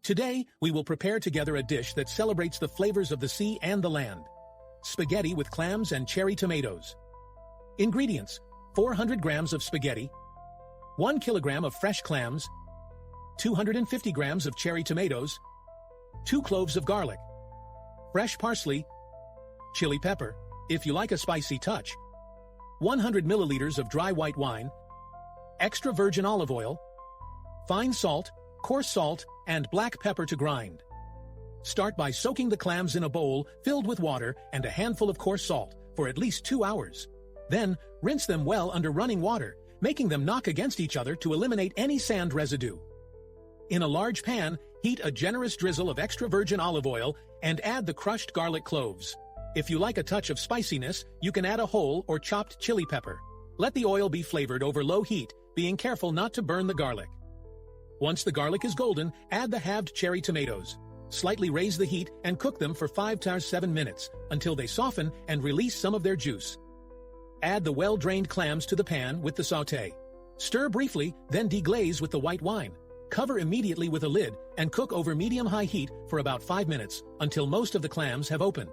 Today, we will prepare together a dish that celebrates the flavors of the sea and the land. Spaghetti with clams and cherry tomatoes. Ingredients: 400 grams of spaghetti, 1 kilogram of fresh clams, 250 grams of cherry tomatoes, 2 cloves of garlic, fresh parsley, chili pepper, if you like a spicy touch, 100 milliliters of dry white wine, extra virgin olive oil, fine salt, coarse salt, and black pepper to grind. Start by soaking the clams in a bowl filled with water and a handful of coarse salt for at least 2 hours. Then, rinse them well under running water, making them knock against each other to eliminate any sand residue. In a large pan, heat a generous drizzle of extra virgin olive oil and add the crushed garlic cloves. If you like a touch of spiciness, you can add a whole or chopped chili pepper. Let the oil be flavored over low heat, being careful not to burn the garlic. Once the garlic is golden, add the halved cherry tomatoes. Slightly raise the heat and cook them for 5 to 7 minutes until they soften and release some of their juice. Add the well-drained clams to the pan with the sauté. Stir briefly, then deglaze with the white wine. Cover immediately with a lid and cook over medium-high heat for about 5 minutes until most of the clams have opened.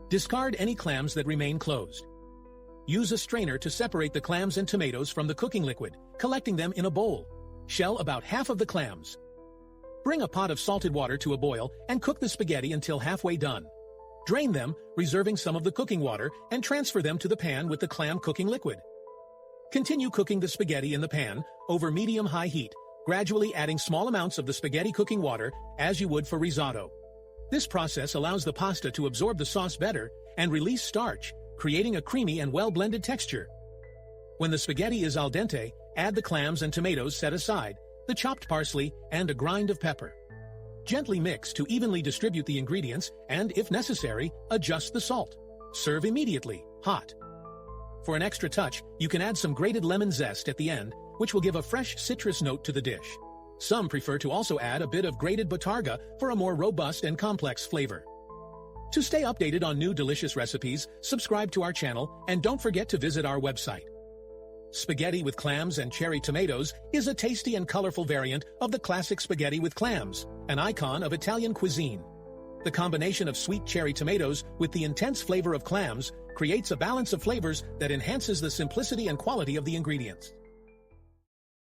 Discard any clams that remain closed. Use a strainer to separate the clams and tomatoes from the cooking liquid, collecting them in a bowl. Shell about half of the clams. Bring a pot of salted water to a boil and cook the spaghetti until halfway done. Drain them, reserving some of the cooking water, and transfer them to the pan with the clam cooking liquid. Continue cooking the spaghetti in the pan over medium-high heat, gradually adding small amounts of the spaghetti cooking water as you would for risotto. This process allows the pasta to absorb the sauce better and release starch, creating a creamy and well-blended texture. When the spaghetti is al dente, add the clams and tomatoes set aside, the chopped parsley, and a grind of pepper. Gently mix to evenly distribute the ingredients and, if necessary, adjust the salt. Serve immediately, hot. For an extra touch, you can add some grated lemon zest at the end, which will give a fresh citrus note to the dish. Some prefer to also add a bit of grated botarga for a more robust and complex flavor. To stay updated on new delicious recipes, subscribe to our channel and don't forget to visit our website. Spaghetti with clams and cherry tomatoes is a tasty and colorful variant of the classic spaghetti with clams, an icon of Italian cuisine. The combination of sweet cherry tomatoes with the intense flavor of clams creates a balance of flavors that enhances the simplicity and quality of the ingredients.